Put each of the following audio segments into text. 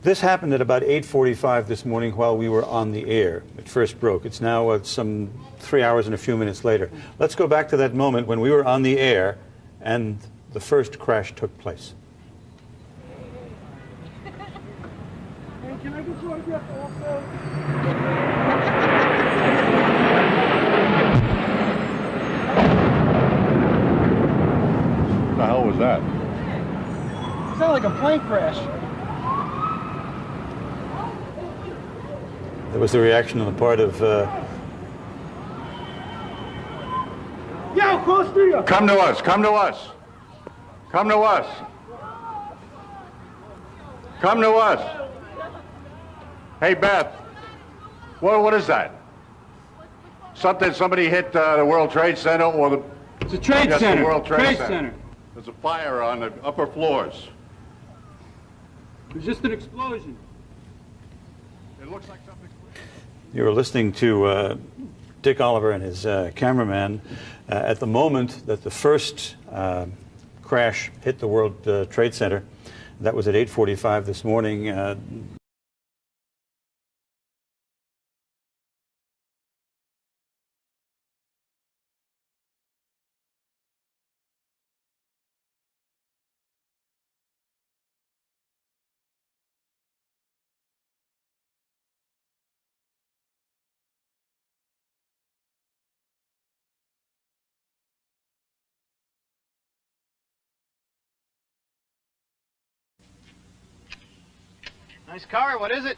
This happened at about 8:45 this morning while we were on the air. It first broke. It's now some 3 hours and a few minutes later. Let's go back to that moment when we were on the air and the first crash took place. Hey, can I get you autograph also? What the hell was that? It sounded like a plane crash. That was the reaction on the part of... Yo, close to you! Come to us, come to us. Come to us. Come to us. Hey, Beth, what is that? Somebody hit the World Trade Center or the... It's a trade center. The World Trade Center. Center. There's a fire on the upper floors. It was just an explosion. It looks like something... You were listening to Dick Oliver and his cameraman at the moment that the first crash hit the World Trade Center. That was at 8:45 this morning. Nice car, what is it?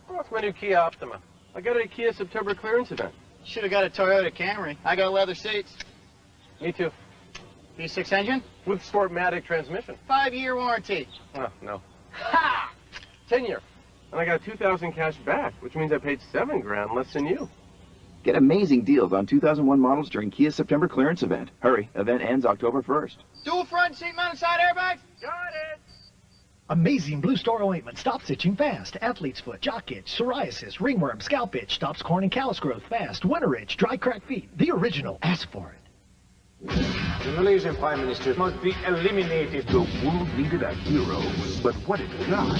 Oh, it's my new Kia Optima. I got it at Kia September clearance event. Should have got a Toyota Camry. I got leather seats. Me too. V6 engine? With Sportmatic transmission. 5-year warranty. Oh, no. Ha! 10-year. And I got 2,000 cash back, which means I paid $7 grand less than you. Get amazing deals on 2001 models during Kia's September clearance event. Hurry, event ends October 1st. Dual front seat mounted side airbags? Got it! Amazing Blue Star ointment stops itching fast. Athlete's foot, jock itch, psoriasis, ringworm, scalp itch, stops corn and callus growth fast. Winter itch, dry cracked feet. The original. Ask for it. The Malaysian Prime Minister must be eliminated. The world needed a hero, but what it got?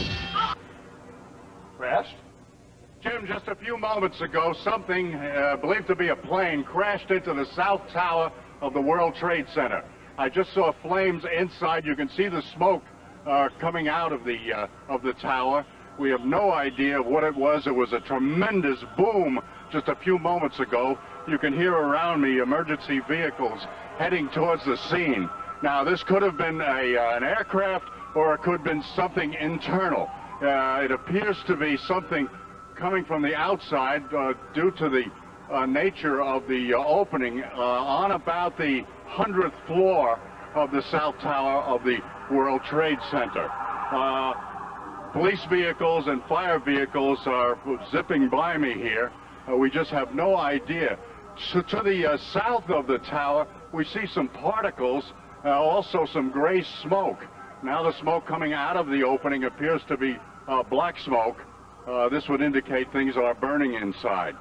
Crashed? Jim, just a few moments ago, something believed to be a plane crashed into the south tower of the World Trade Center. I just saw flames inside. You can see the smoke coming out of the tower. We have no idea what it was. It was a tremendous boom just a few moments ago. You can hear around me emergency vehicles heading towards the scene. Now, this could have been an aircraft, or it could have been something internal. It appears to be something coming from the outside due to the nature of the opening on about the 100th floor of the south tower of the World Trade Center. Police vehicles and fire vehicles are zipping by me here. We just have no idea. So to the south of the tower, we see some particles, also some gray smoke. Now the smoke coming out of the opening appears to be black smoke. This would indicate things are burning inside.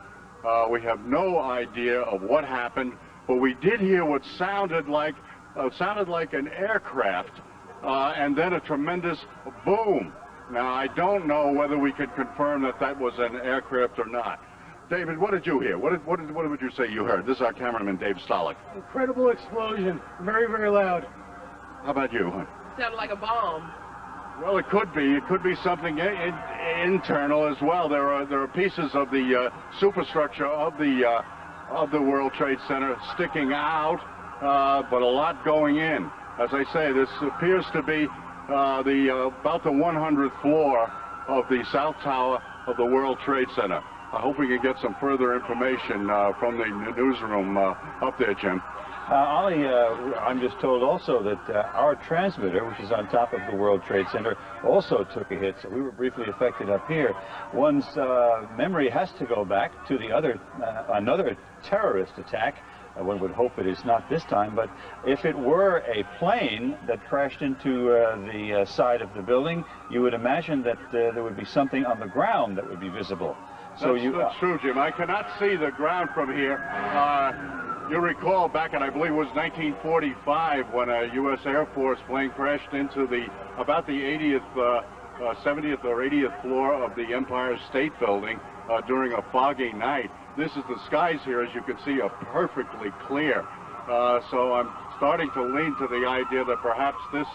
We have no idea of what happened, but we did hear what sounded like an aircraft, and then a tremendous boom. Now, I don't know whether we can confirm that that was an aircraft or not. David, what did you hear? What would you say you heard? This is our cameraman, Dave Stolick. Incredible explosion. Very, very loud. How about you? Sounded like a bomb. Well, it could be. It could be something internal as well. There are pieces of the superstructure of the World Trade Center sticking out, but a lot going in. As I say, this appears to be about the 100th floor of the south tower of the World Trade Center. I hope we can get some further information from the newsroom up there, Jim. Ollie, I'm just told also that our transmitter, which is on top of the World Trade Center, also took a hit. So we were briefly affected up here. One's memory has to go back to the another terrorist attack. One would hope it is not this time, but if it were a plane that crashed into the side of the building, you would imagine that there would be something on the ground that would be visible. So that's true, Jim. I cannot see the ground from here. You recall back in, I believe it was 1945, when a U.S. Air Force plane crashed into about the 80th 70th or 80th floor of the Empire State Building during a foggy night. This is the skies here, as you can see, are perfectly clear. So I'm starting to lean to the idea that perhaps this,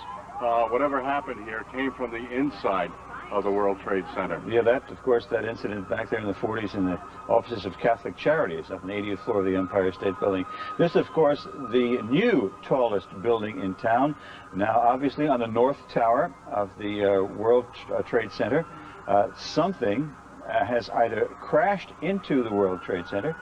whatever happened here, came from the inside of the World Trade Center. Yeah, of course, that incident back there in the 40s in the offices of Catholic Charities up on the 80th floor of the Empire State Building. This, of course, the new tallest building in town. Now, obviously, on the north tower of the World Trade Center, something has either crashed into the World Trade Center.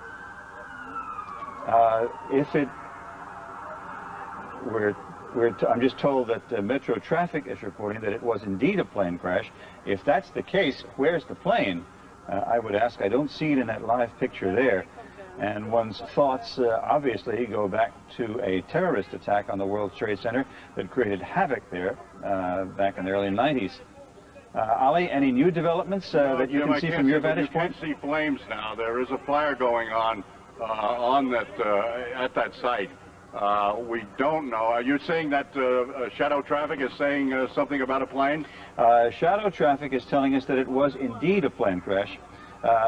I'm just told that Metro Traffic is reporting that it was indeed a plane crash. If that's the case, where's the plane? I would ask. I don't see it in that live picture there. And one's thoughts obviously go back to a terrorist attack on the World Trade Center that created havoc there back in the early 90s. Ali, any new developments that you can see from your vantage point? You can't see flames now. There is a fire going on at that site. We don't know. Are you saying that shadow traffic is saying something about a plane? Shadow traffic is telling us that it was indeed a plane crash.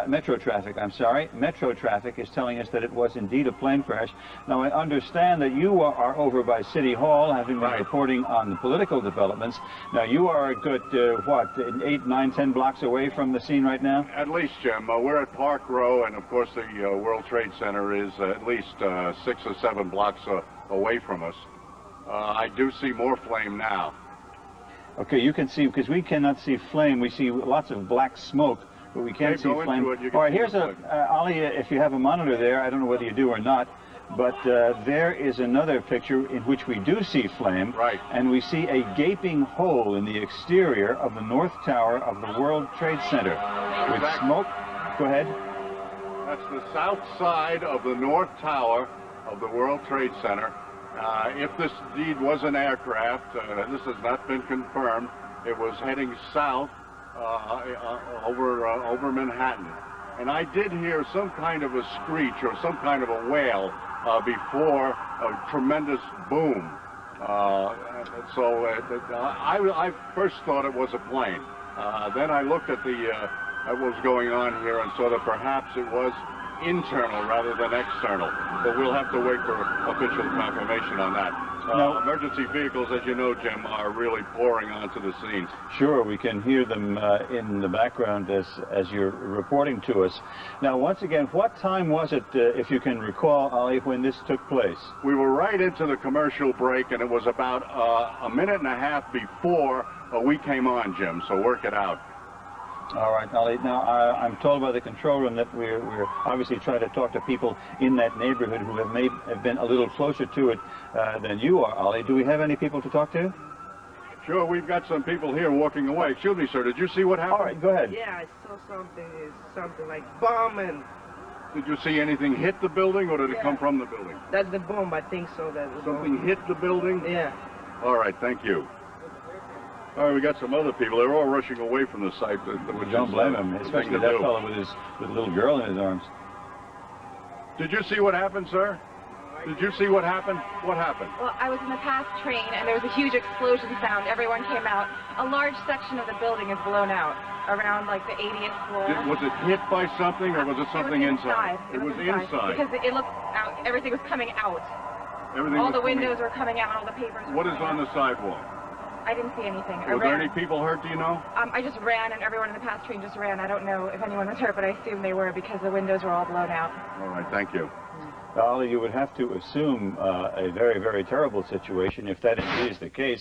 Metro Traffic, I'm sorry. Metro Traffic is telling us that it was indeed a plane crash. Now, I understand that you are over by City Hall, having been reporting on the political developments. Now, you are a good, 8, 9, 10 blocks away from the scene right now? At least, Jim. We're at Park Row, and of course the World Trade Center is at least 6 or 7 blocks away from us. I do see more flame now. Okay, you can see, because we cannot see flame. We see lots of black smoke, but we can't see flame. All right, here's Ali, if you have a monitor there, I don't know whether you do or not, but there is another picture in which we do see flame. Right. And we see a gaping hole in the exterior of the north tower of the World Trade Center with smoke. Go ahead. That's the south side of the north tower of the World Trade Center. If this indeed was an aircraft, this has not been confirmed, it was heading south over Manhattan. And I did hear some kind of a screech or some kind of a wail before a tremendous boom. I first thought it was a plane. Then I looked at at what was going on here and saw that perhaps it was internal rather than external. But we'll have to wait for official confirmation on that. Emergency vehicles, as you know, Jim, are really pouring onto the scene. Sure, we can hear them in the background as you're reporting to us. Now, once again, what time was it, if you can recall, Ali, when this took place? We were right into the commercial break, and it was about a minute and a half before we came on, Jim, so work it out. All right, Ali. Now, I'm told by the control room that we're obviously trying to talk to people in that neighborhood who have been a little closer to it than you are, Ali. Do we have any people to talk to? Sure, we've got some people here walking away. Excuse me, sir, did you see what happened? All right, go ahead. Yeah, I saw something like bomb and... Did you see anything hit the building, or did it come from the building? That's the bomb, I think so. Something hit the building? Yeah. All right, thank you. All right, we got some other people. They're all rushing away from the site. Don't blame them, especially that fellow with a little girl in his arms. Did you see what happened, sir? Did you see what happened? What happened? Well, I was in the past train, and there was a huge explosion sound. Everyone came out. A large section of the building is blown out, around like the 80th floor. Was it hit by something, or was it something inside? It was inside. Because it looked out. Everything was coming out. All the windows were coming out. All the papers. What is on the sidewalk? I didn't see anything. Were there any people hurt, do you know? I just ran, and everyone in the past train just ran. I don't know if anyone was hurt, but I assume they were because the windows were all blown out. All right, thank you. Ali, you would have to assume a very, very terrible situation if that indeed is the case.